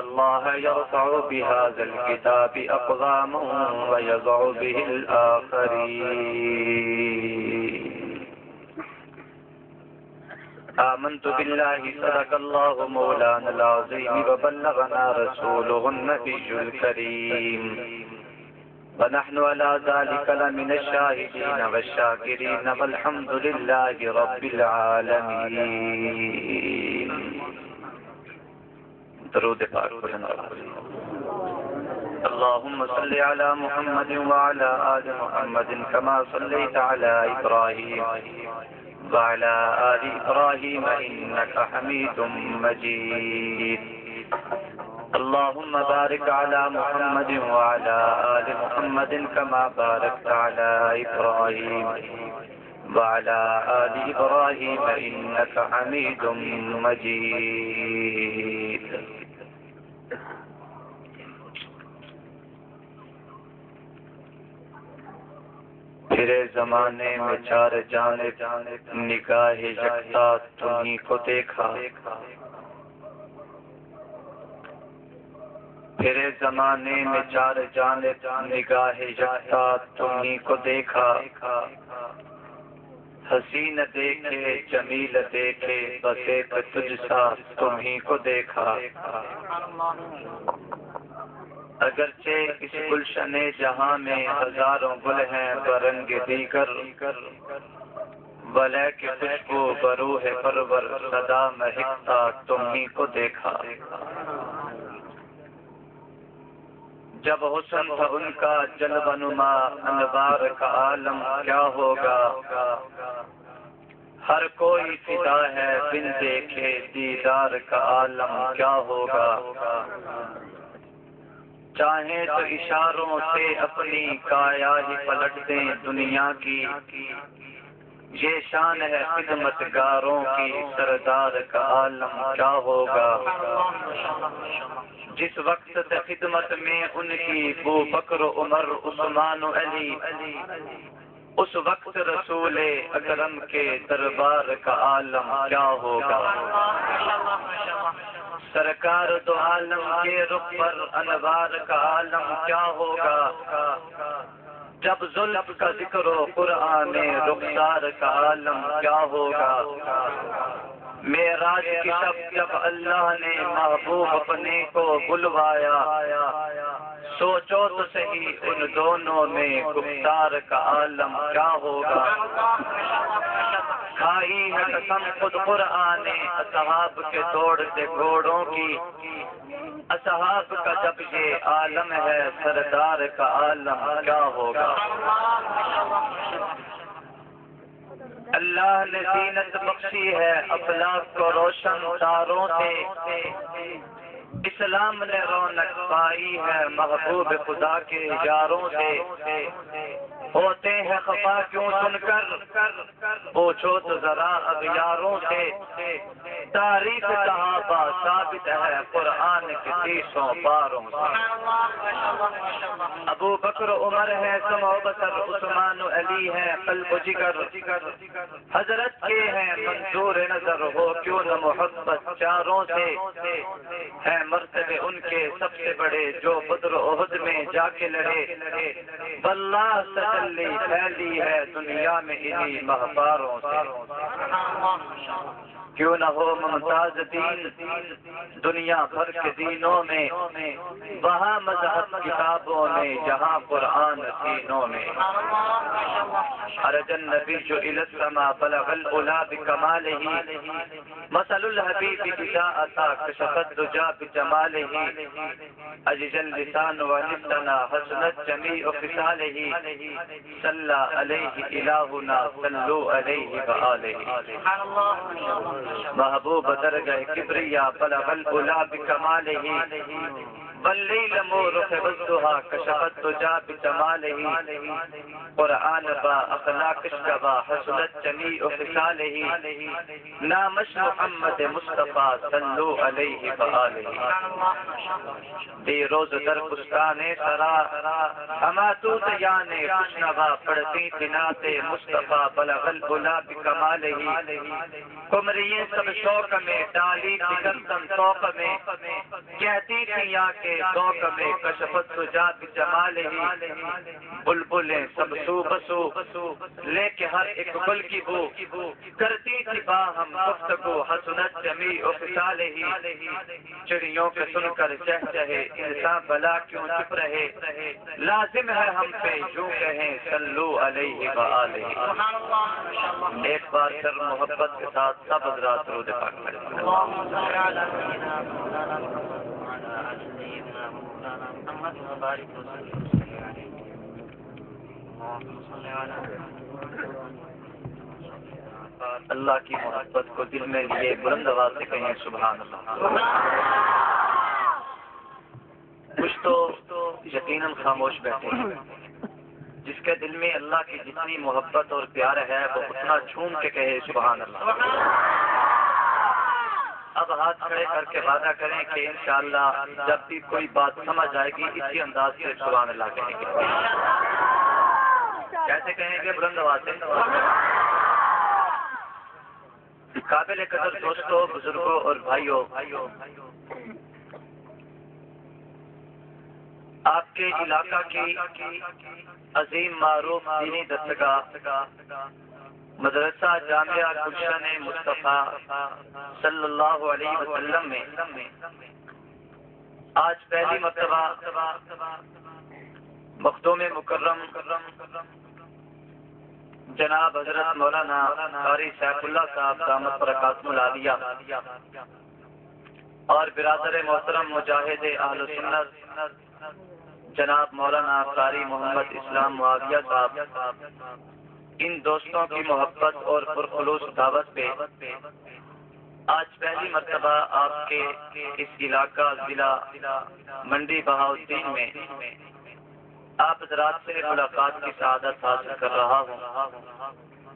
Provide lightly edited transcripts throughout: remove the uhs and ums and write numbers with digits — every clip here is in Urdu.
الله يرفع بهذا الكتاب أقواما ويضع به الآخرين. آمنت بالله صدق الله مولانا العظيم وبلغنا رسوله النبي الكريم ونحن على ذلك لمن الشاهدين والشاكرين والحمد لله رب العالمين. درود پاک پڑھنا. اللهم صل على محمد وعلى آل محمد كما صليت على إبراهيم وعلى آل إبراهيم إنك حميد مجيد. اللهم بارك على محمد وعلى آل محمد كما باركت على إبراهيم وعلى آل إبراهيم إنك حميد مجيد. پھرے زمانے میں چار جانب نگاہ یکتا تمہیں کو دیکھا. پھرے زمانے میں چار جانب نگاہ یکتا تمہیں کو دیکھا. حسین دیکھے جمیل دیکھے بس ایک تجھ سا تمہیں کو دیکھا. اگرچہ اس گلشن جہاں میں ہزاروں گل ہیں برنگ دیگر، ولیک کہ خوشبو بروح پرور صدا مہکتا تمہیں کو دیکھا. جب حسن تھا ان کا جلوہ نما انوار کا عالم کیا ہوگا. ہر کوئی فدا ہے بن دیکھے دیدار کا عالم کیا ہوگا. چاہیں تو اشاروں سے اپنی کایا ہی پلٹ دیں دنیا کی. یہ شان ہے خدمت گاروں کی سردار کا عالم کیا ہوگا. جس وقت سے خدمت میں ان کی ابو بکر عمر عثمان و علی، اس وقت رسول اکرم کے دربار کا عالم کیا ہوگا. سرکار دو عالم کے رخ پر انوار کا عالم کیا ہوگا. جب زلف کا ذکر و قرآن رخسار کا عالم کیا ہوگا. معراج کی شب جب اللہ نے محبوب اپنے کو بلوایا، سوچو تو صحیح ان دونوں میں گفتار کا عالم کیا ہوگا. کھائی ہے قسم خود قرآن اصحاب کے دوڑتے گھوڑوں کی. اصحاب کا جب یہ عالم ہے سردار کا عالم کیا ہوگا. اللہ نے زینت بخشی ہے افلاک کو روشن تاروں سے. اسلام نے رونق پائی ہے محبوب خدا کے یاروں سے. ہوتے ہیں خفا کیوں سن کر پوچھو تو ذرا اغیاروں سے. تاریخ صحابہ ثابت ہے قرآن کے 30 پاروں سے. ابو بکر عمر ہے سمع و بصر، عثمان و علی ہے قلب و جگر. حضرت کے ہیں منظور نظر ہو کیوں نہ محبت چاروں سے. ہے مرتبے ان کے سب سے بڑے جو بدر و احد میں جا کے لڑے. واللہ تسلی پھیلی ہے دنیا میں انہی مہپاروں سے. کیوں نہ ہو ممتاز دین دنیا بھر کے دینوں میں، وہاں مذہب کتابوں میں جہاں قرآن سینوں میں. عرج النبی الى السما بلغ العلا بکمالہ، مثل الحبیب اذا اتی کشف الدجى بجمالہ. عجز اللسان ونفتنا حسنت جمیع خصالہ، صلی علیہ الہنا صلو علیہ وآلہ. محبوب درگہ کبریا بلغ العلا بکمالہ، واللیل مورخ والضحى کشفت تجا بجمالہ قرآن با اخلاق اشتبا حسنت جمیع خصالہ نامش محمد مصطفیٰ صلو علیہ وآلہ دی روز در بستان سرا ہما تو دیان خوشنوا پڑھتی تنات مصطفیٰ بلغ العلا بکمالہ کمریے سب شوق میں ڈالی بگرتن توق میں کہتی تھی یا کے ذوق میں کشفت تجا بجمالہ بلبلیں سب سو بسو لے کے ہر ایک گل کی بو کرتی تھی باہم گفتگو حسنت جمیع خصالہ چڑیوں کے سن کر چہچہے انسان بلا کیوں چپ رہے لازم ہے ہم پہ یوں کہیں صلو علیہ وآلہ ایک بار پھر محبت کے ساتھ سب حضرات درود پاک پڑھیں اللہ کی محبت کو دل میں لیے بلند آواز سے کہیں سبحان اللہ. کچھ تو یقیناً خاموش بیٹھے ہیں جس کے دل میں اللہ کی جتنی محبت اور پیار ہے وہ اتنا جھوم کے کہے سبحان اللہ. اب ہاتھ کھڑے کر کے وعدہ کریں کہ انشاءاللہ جب بھی کوئی بات سمجھ آئے گی اسی انداز سے سبحان اللہ کہیں گے. کیسے کہیں گے؟ بلند آواز سے. قابل قدر دوستوں، بزرگوں اور بھائیوں، آپ کے علاقہ کی عظیم معروف دینی دستگاہ مدرسہ جامعہ گلشن مصطفیٰ صلی اللہ علیہ وسلم میں آج پہلی مرتبہ مخدوم مکرم جناب حضرت مولانا قاری سیف اللہ صاحب دامت برکاتہ العالیہ اور برادر محترم مجاہد اہل سنت جناب مولانا قاری محمد اسلام معاویہ صاحب، ان دوستوں کی محبت اور پرخلوص دعوت پہ آج پہلی مرتبہ آپ کے اس علاقہ ضلع منڈی بہاؤالدین میں آپ حضرات سے ملاقات کی سعادت حاصل کر رہا ہوں.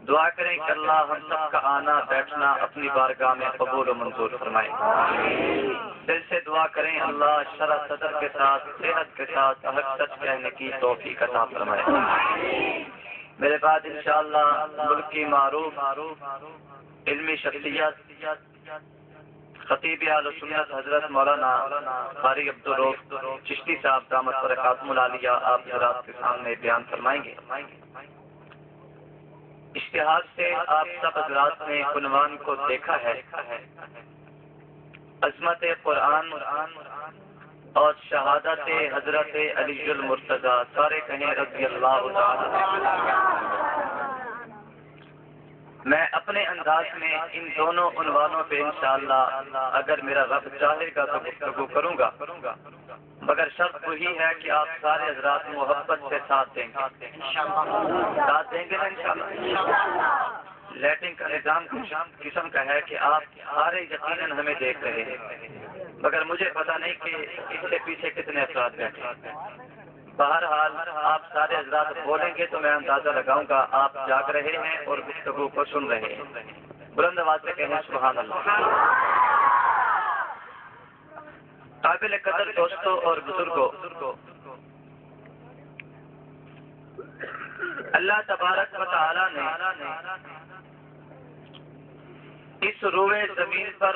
دعا کریں کہ اللہ ہم سب کا آنا بیٹھنا اپنی بارگاہ میں قبول و منظور فرمائے. دل سے دعا کریں اللہ شرح صدر کے ساتھ صحت کے ساتھ حق سچ کہنے کی توفیق عطا فرمائے. میرے بعد انشاءاللہ ملک کی معروف علمی شخصیت خطیب اہل سنت حضرت مولانا قاری عبدالرؤف چشتی صاحب دامت برکاتہ العالیہ آپ حضرات کے سامنے بیان فرمائیں گے. اشتہار سے آپ سب حضرات نے عنوان کو دیکھا ہے، عظمت قرآن اور شہادت حضرت علی المرتضی، سارے کہیں رضی اللہ تعالی. میں اپنے انداز میں ان دونوں عنوانوں پہ انشاءاللہ اگر میرا رب چاہے گا تو گفتگو کروں گا، مگر شرط وہی ہے کہ آپ سارے حضرات محبت سے ساتھ دیں گے. ساتھ دیں گے نا انشاءاللہ. لیٹنگ کا نظام کچھ قسم کا ہے کہ آپ سارے یقیناً ہمیں دیکھ رہے ہیں، مگر مجھے پتا نہیں کہ اس سے پیچھے کتنے افراد بیٹھے. بہرحال آپ سارے حضرات بولیں گے تو میں اندازہ لگاؤں گا آپ جاگ رہے ہیں اور گفتگو کو سن رہے ہیں. بلند آواز سے کہیں سبحان اللہ. قابل قدر دوستوں اور بزرگوں، اللہ تبارک و تعالی نے اس روئے زمین پر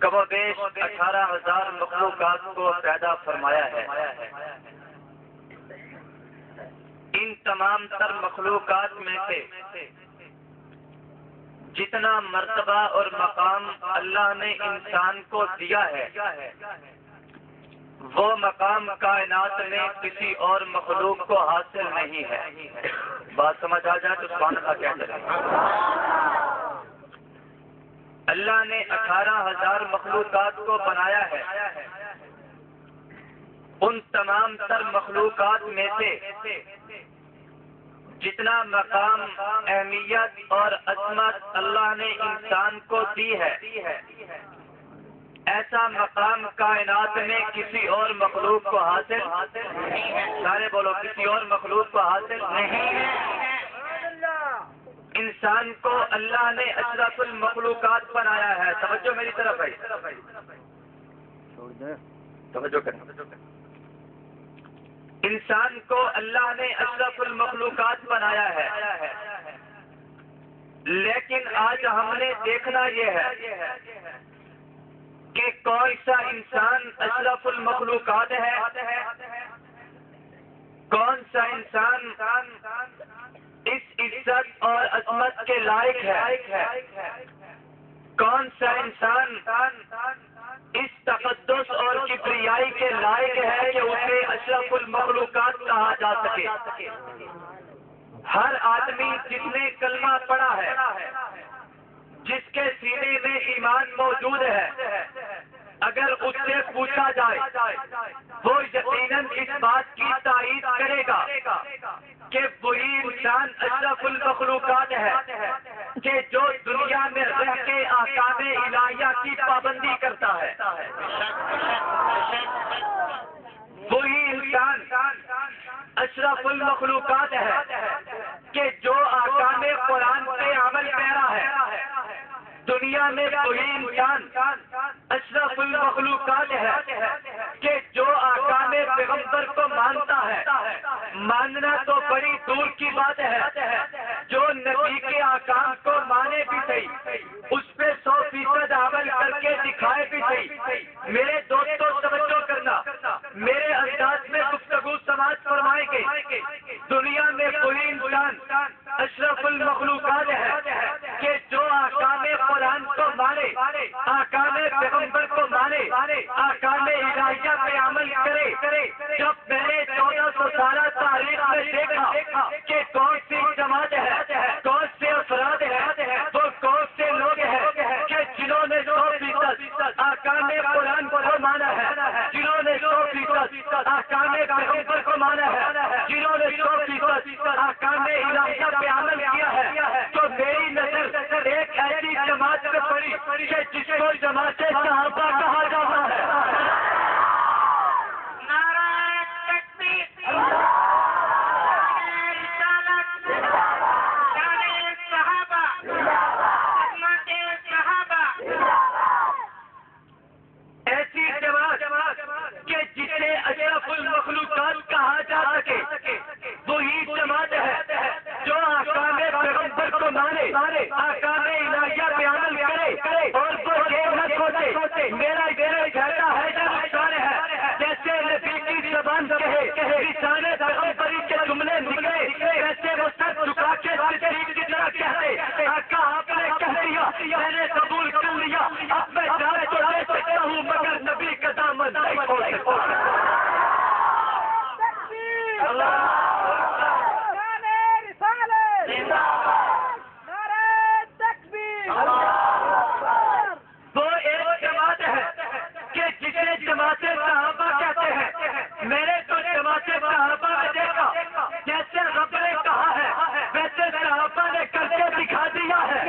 کم و بیش 18,000 مخلوقات کو پیدا فرمایا ہے. ان تمام تر مخلوقات میں سے جتنا مرتبہ اور مقام اللہ نے انسان کو دیا ہے وہ مقام کائنات میں کسی اور مخلوق کو حاصل نہیں ہے. بات سمجھ آ جائے تو سبحان اللہ کہتے ہیں. اللہ نے 18,000 مخلوقات کو بنایا ہے. ان تمام تر مخلوقات میں سے جتنا مقام، اہمیت اور عظمت اللہ نے انسان کو دی ہے ایسا مقام کائنات میں کسی اور مخلوق کو حاصل سارے بولو کسی اور مخلوق کو حاصل نہیں ہے۔ انسان کو اللہ نے اشرف المخلوقات بنایا ہے۔ توجہ میری طرف ہے، توجہ کریں۔ انسان کو اللہ نے اشرف المخلوقات بنایا ہے، لیکن آج ہم نے دیکھنا یہ ہے کہ کون سا انسان اشرف المخلوقات ہے، کون سا انسان اس عزت اور عظمت کے لائق ہے، کون سا انسان اس تقدس اور کبریائی کے لائق ہے کہ اسے اشرف المخلوقات کہا جا سکے۔ ہر آدمی جس نے کلمہ پڑھا ہے، جس کے سینے میں ایمان موجود ہے، اگر اس سے پوچھا جائے وہ یقیناً اس بات کی تائید کرے گا کہ وہی انسان اشرف المخلوقات ہے کہ جو دنیا میں رہ کے احکام الہیہ کی پابندی کرتا ہے۔ وہی انسان اشرف المخلوقات ہے کہ جو احکام قرآن پہ عمل پیرا ہے۔ دنیا میں وہی انسان اشرف المخلوقات ہے کہ جو احکام پیغمبر کو مانتا ہے۔ ماننا تو بڑی دور کی بات ہے، جو نبی کے احکام کو مانے بھی صحیح، اس پہ 100% عمل کر کے دکھائے بھی صحیح۔ میرے دوستوں توجہ کرنا، میرے انداز میں گفتگو سماعت فرمائیں گے۔ دنیا میں وہی انسان اشرف المخلوقات ہے کہ جو احکام قرآن کو مانے، احکام پیغمبر کو مانے، احکام الہیہ پہ عمل کرے۔ جب میں نے 1400 سالہ تاریخ میں دیکھا کہ کون سی جماعت ہے، کون سے افراد ہیں، وہ کون سے لوگ ہیں کہ جنہوں نے 100% احکام قرآن کو مانا ہے، جنہوں نے 100% احکام پیغمبر کو مانا ہے، جنہوں نے 100% احکام الہیہ پہ عمل کیا ہے، تو میری نظر ایک ایسی جماعت میں پڑی کہ جس کو جماعت صحابہ کہا جاتا ہے۔ ایسی جماعت کہ جسے اشرف المخلوقات کہا جا سکے، وہی جماعت ہے جو احکام پیغمبر کو مانے، احکام الہیہ پہ عمل کرے اور وہ یہ نہ سوچے میرا کہتا ہے یا نقصان ہے۔ جیسے نبی کی زبان کہے رسالت پیغمبری کے جملے نکلے، ویسے وہ سر جھکا کے صدیق کی طرح کہتے آقا آپ نے کہہ دیا، میں نے قبول کر لیا، اب میں جان تو لے سکتا ہوں مگر نبی کا دامن نہیں چھوڑ سکتا۔ وہ ایک جماعت ہے کہ جسے جماعت صحابہ کہتے ہیں۔ میں نے تو جماعت صحابہ میں دیکھا جیسے رب نے کہا ہے ویسے صحابہ نے کر کے دکھا دیا ہے،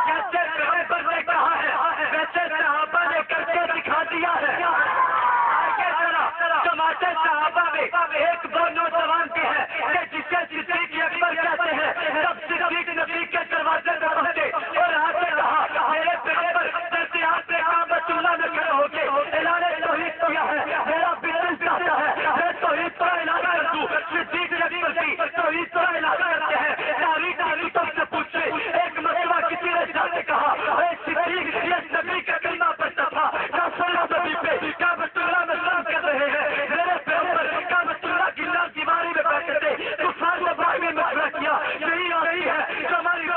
جیسے پیغمبر نے کہا ہے ویسے صحابہ نے کر کے دکھا دیا ہے۔ جماعت صحابہ میں ایک وہ نوجوان بھی ہے کہ جسے صدیق اکبر کہتے ہیں۔ جب صدیق نبی کے دروازے پر پہنچے اور آ کے کہا میرے پیغمبر درمیان میں کعبۃ اللہ میں کھڑے ہو کے اعلان توحید کیا ہے، میرا بزنس چاہتا ہے میں توحید پر اعلان کر دوں۔ صدیق اکبر بھی توحید پر اعلان کرتے ہیں۔ تاریخ تم سے پوچھے ایک مرتبہ کسی نے جا کے کہا اے صدیق یہ نبی کا کلمہ پڑھتا تھا، نبی پہ کعبۃ اللہ میں سلام کر رہے ہیں، میرے پیغمبر کعبۃ اللہ کی لال دیواری میں بیٹھے تھے، طوفان نے باغ میں مشورہ کیا یہی آتی ہے جو ہماری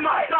فرمائے